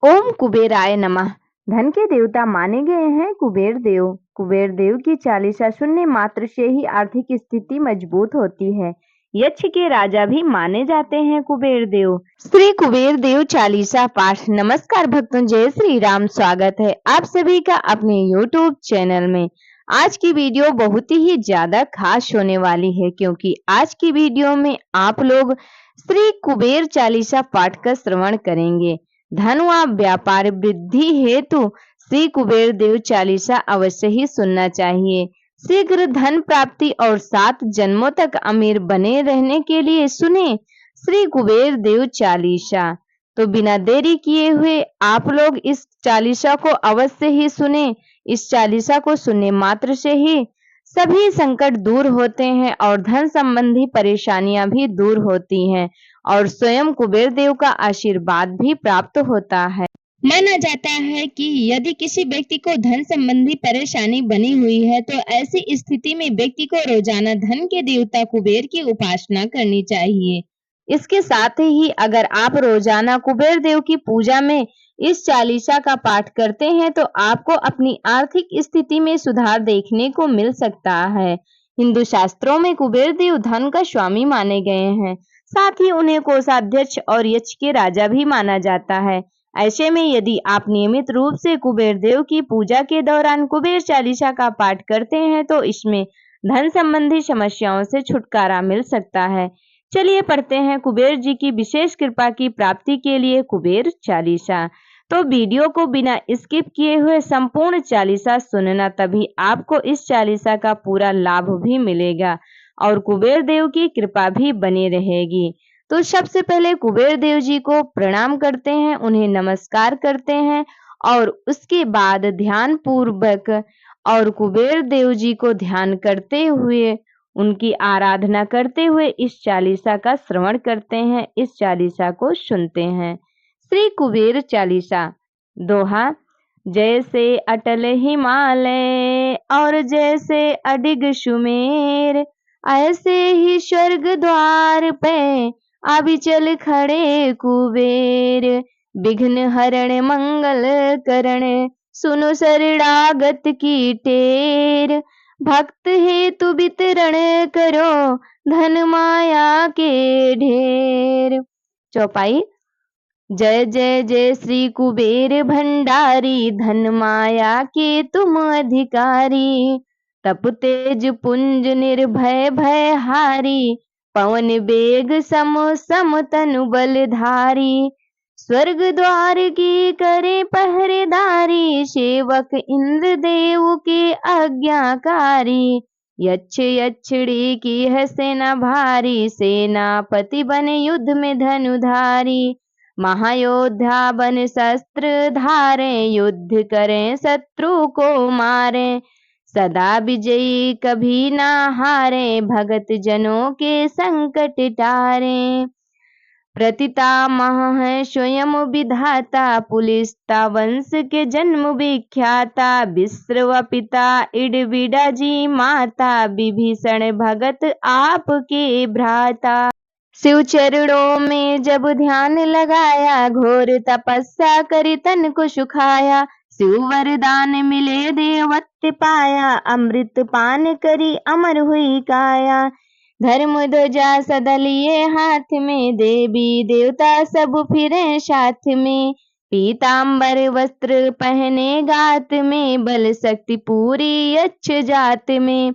ओम कुबेराय नमः। धन के देवता माने गए हैं कुबेर देव। कुबेर देव की चालीसा सुनने मात्र से ही आर्थिक स्थिति मजबूत होती है। यक्ष के राजा भी माने जाते हैं कुबेर देव। श्री कुबेर देव चालीसा पाठ। नमस्कार भक्तों, जय श्री राम। स्वागत है आप सभी का अपने YouTube चैनल में। आज की वीडियो बहुत ही ज्यादा खास होने वाली है, क्योंकि आज की वीडियो में आप लोग श्री कुबेर चालीसा पाठ का श्रवण करेंगे। धन व व्यापार वृद्धि हेतु श्री कुबेर देव चालीसा अवश्य ही सुनना चाहिए। शीघ्र धन प्राप्ति और 7 जन्मों तक अमीर बने रहने के लिए सुने श्री कुबेर देव चालीसा। तो बिना देरी किए हुए आप लोग इस चालीसा को अवश्य ही सुने। इस चालीसा को सुनने मात्र से ही सभी संकट दूर होते हैं और धन संबंधी परेशानियां भी दूर होती हैं और स्वयं कुबेर देव का आशीर्वाद भी प्राप्त होता है। माना जाता है कि यदि किसी व्यक्ति को धन संबंधी परेशानी बनी हुई है तो ऐसी स्थिति में व्यक्ति को रोजाना धन के देवता कुबेर की उपासना करनी चाहिए। इसके साथ ही अगर आप रोजाना कुबेर देव की पूजा में इस चालीसा का पाठ करते हैं तो आपको अपनी आर्थिक स्थिति में सुधार देखने को मिल सकता है। हिंदू शास्त्रों में कुबेर देव धन का स्वामी माने गए हैं, साथ ही उन्हें कोषाध्यक्ष और यक्ष के राजा भी माना जाता है। ऐसे में यदि आप नियमित रूप से कुबेर देव की पूजा के दौरान कुबेर चालीसा का पाठ करते हैं तो इसमें धन संबंधी समस्याओं से छुटकारा मिल सकता है। चलिए पढ़ते हैं कुबेर जी की विशेष कृपा की प्राप्ति के लिए कुबेर चालीसा। तो वीडियो को बिना स्किप किए हुए संपूर्ण चालीसा सुनना, तभी आपको इस चालीसा का पूरा लाभ भी मिलेगा और कुबेर देव की कृपा भी बनी रहेगी। तो सबसे पहले कुबेर देव जी को प्रणाम करते हैं, उन्हें नमस्कार करते हैं और उसके बाद ध्यान पूर्वक और कुबेर देव जी को ध्यान करते हुए, उनकी आराधना करते हुए इस चालीसा का श्रवण करते हैं, इस चालीसा को सुनते हैं। श्री कुबेर चालीसा। दोहा। जैसे अटल हिमालय और जैसे अडिग सुमेर, ऐसे ही स्वर्ग द्वार पे अविचल खड़े कुबेर। विघ्न हरण मंगल करण, सुनो शरणागत की टेर। भक्त हेतु वितरण करो, धन माया के ढेर। चौपाई। जय जय जय श्री कुबेर भंडारी, धन माया के तुम अधिकारी। तप तेज पुंज निर्भय भयहारी, पवन वेग सम सम तनु बलधारी। स्वर्ग द्वार की करे पहरेदारी, सेवक इंद्र देव के आज्ञाकारी। यक्ष यक्षिणी की है सेना भारी, सेनापति बने युद्ध में धनुधारी। महायोद्धा बन शस्त्र धारे, युद्ध करें शत्रु को मारे। सदा विजयी कभी ना हारे, भगत जनों के संकट टारे। प्रतितामह है स्वयं विधाता, पुलिस्ता वंश के जन्म विख्याता। विश्रव पिता इडविडा जी माता, विभीषण भगत आपके भ्राता। शिव चरणों में जब ध्यान लगाया, घोर तपस्या करी तन को सुखाया। शिव वरदान मिले देवत्व पाया, अमृत पान करी अमर हुई काया। धर्म ध्वजा सदा लिए हाथ में, देवी देवता सब फिरे साथ में। पीतांबर वस्त्र पहने गात में, बल शक्ति पूरी यक्ष जात में।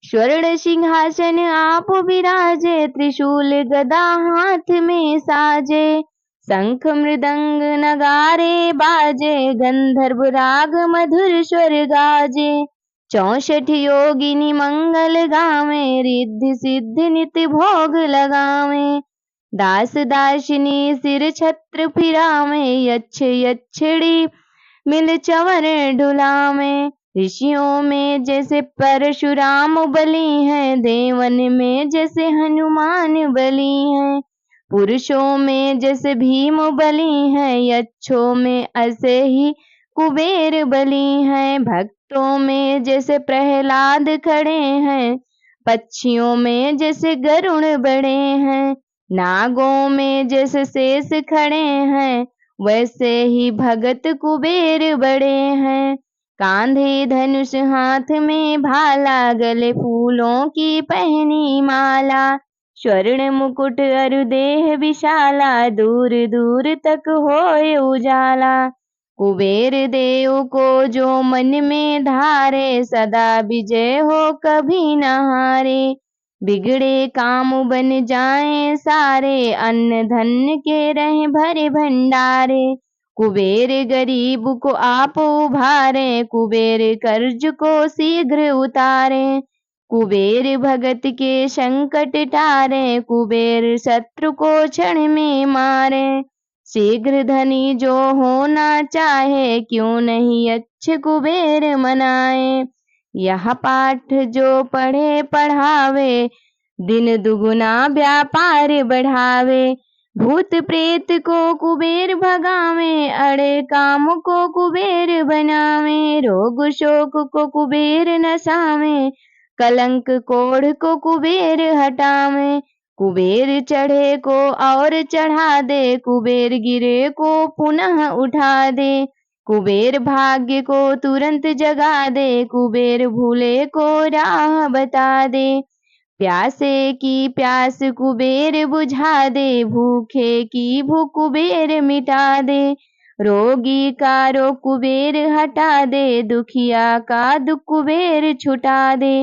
स्वर्ण सिंहासन आप विराजे, त्रिशूल गदा हाथ में साजे। शंख मृदंग नगारे बाजे, गंधर्व राग मधुर स्वर गाजे। 64 योगिनी मंगल गावे, रिद्धि सिद्धि नित्य भोग लगावे। दास दासिनी सिर छत्र फिरावे, यक्ष यक्षिणी मिल चवर डुलावे। ऋषियों में जैसे परशुराम बली हैं, देवन में जैसे हनुमान बली हैं। पुरुषों में जैसे भीम बली हैं, यक्षों में ऐसे ही कुबेर बली हैं। भक्तों में जैसे प्रहलाद खड़े हैं, पक्षियों में जैसे गरुण बड़े हैं। नागों में जैसे शेष खड़े हैं, वैसे ही भगत कुबेर बड़े हैं। कांधे धनुष हाथ में भाला, गले फूलों की पहनी माला, स्वर्ण मुकुट अरु देह विशाला, दूर दूर तक होए उजाला। कुबेर देव को जो मन में धारे, सदा विजय हो कभी न हारे। बिगड़े काम बन जाएं सारे, अन्न धन के रहे भरे भंडारे। कुबेर गरीब को आप उभारे, कुबेर कर्ज को शीघ्र उतारे। कुबेर भगत के संकट टारे, कुबेर शत्रु को क्षण में मारे। शीघ्र धनी जो होना चाहे, क्यों नहीं अच्छे कुबेर मनाए। यह पाठ जो पढ़े पढ़ावे, दिन दुगुना व्यापार बढ़ावे। भूत प्रेत को कुबेर भगावे, अड़े काम को कुबेर बनावे। रोग शोक को कुबेर नसावे, कलंक कोढ़ को कुबेर हटावे। कुबेर चढ़े को और चढ़ा दे, कुबेर गिरे को पुनः उठा दे। कुबेर भाग्य को तुरंत जगा दे, कुबेर भूले को राह बता दे। प्यासे की प्यास कुबेर बुझा दे, भूखे की भूख कुबेर मिटा दे। रोगी का रोग कुबेर हटा दे, दुखिया का दुख कुबेर छुटा दे।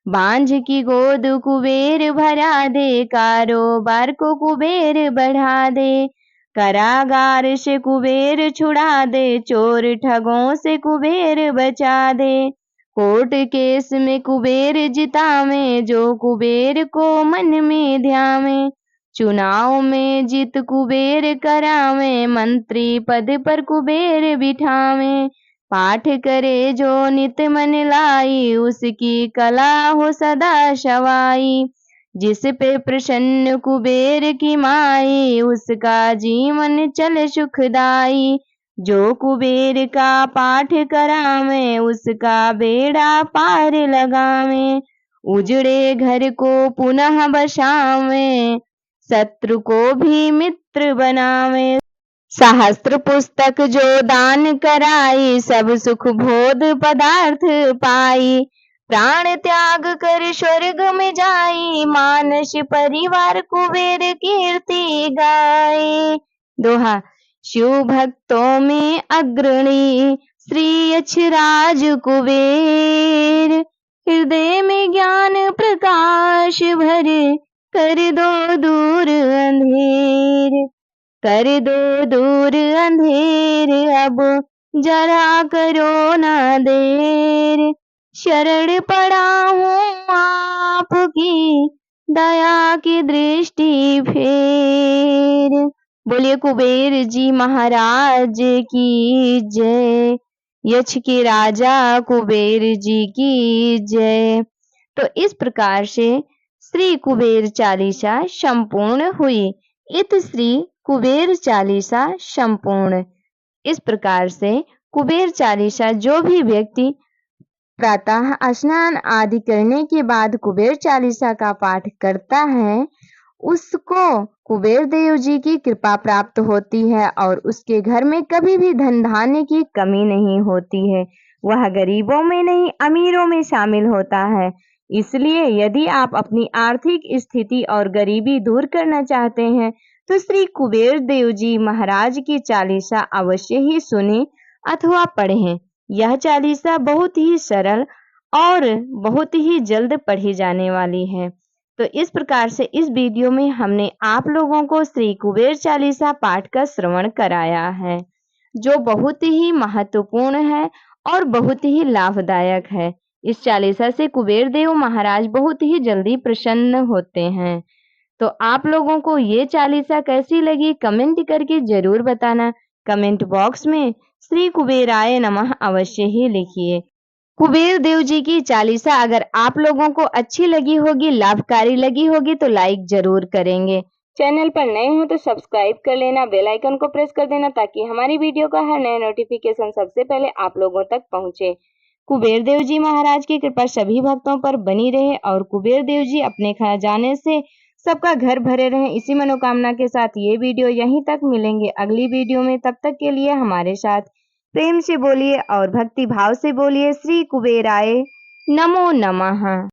बांझ की गोद कुबेर भरा दे, कारोबार को कुबेर बढ़ा दे। कारागार से कुबेर छुड़ा दे, चोर ठगों से कुबेर बचा दे। कोर्ट केस में कुबेर जितावे, जो कुबेर को मन में ध्यावे। चुनाव में जीत कुबेर करावे, मंत्री पद पर कुबेर बिठावे। पाठ करे जो नित मन लाई, उसकी कला हो सदा शवाई। जिस पे प्रसन्न कुबेर की माई, उसका जीवन चल सुखदाई। जो कुबेर का पाठ करावे, उसका बेड़ा पार लगावे। उजड़े घर को पुनः बसावे, शत्रु को भी मित्र बनावे। सहस्त्र पुस्तक जो दान कराई, सब सुख भोग पदार्थ पाई। प्राण त्याग कर स्वर्ग में जाई, मानस परिवार कुबेर कीर्ति गाए। दोहा। शिव भक्तों में अग्रणी, श्री यक्षराज कुबेर। हृदय में ज्ञान प्रकाश भरे, कर दो दूर अंधेर। कर दो दूर अंधेर, अब जरा करो ना देर। शरण पड़ा हूँ आपकी, दया की दृष्टि फेर। बोलिए कुबेर जी महाराज की जय। यक्ष के राजा कुबेर जी की जय। तो इस प्रकार से श्री कुबेर चालीसा संपूर्ण हुई। इत श्री कुबेर चालीसा संपूर्ण। इस प्रकार से कुबेर चालीसा जो भी व्यक्ति प्रातः स्नान आदि करने के बाद कुबेर चालीसा का पाठ करता है, उसको कुबेर देव जी की कृपा प्राप्त होती है और उसके घर में कभी भी धन धान्य की कमी नहीं होती है। वह गरीबों में नहीं, अमीरों में शामिल होता है। इसलिए यदि आप अपनी आर्थिक स्थिति और गरीबी दूर करना चाहते हैं, तो श्री कुबेर देव जी महाराज की चालीसा अवश्य ही सुनें अथवा पढ़ें। यह चालीसा बहुत ही सरल और बहुत ही जल्द पढ़ी जाने वाली है। तो इस प्रकार से इस वीडियो में हमने आप लोगों को श्री कुबेर चालीसा पाठ का श्रवण कराया है, जो बहुत ही महत्वपूर्ण है और बहुत ही लाभदायक है। इस चालीसा से कुबेर देव महाराज बहुत ही जल्दी प्रसन्न होते हैं। तो आप लोगों को ये चालीसा कैसी लगी कमेंट करके जरूर बताना। कमेंट बॉक्स में श्री कुबेराय नमः अवश्य ही लिखिए। कुबेर देव जी की चालीसा अगर आप लोगों को अच्छी लगी होगी, लाभकारी लगी होगी तो लाइक जरूर करेंगे। चैनल पर नए हो तो सब्सक्राइब कर लेना, बेल आइकन को प्रेस कर देना ताकि हमारी वीडियो का हर नया नोटिफिकेशन सबसे पहले आप लोगों तक पहुंचे। कुबेर देव जी महाराज की कृपा सभी भक्तों पर बनी रहे और कुबेर देव जी अपने खजाने से सबका घर भरे रहें इसी मनोकामना के साथ ये वीडियो यहीं तक। मिलेंगे अगली वीडियो में, तब तक के लिए हमारे साथ प्रेम से बोलिए और भक्ति भाव से बोलिए। श्री कुबेराय नमो नमः।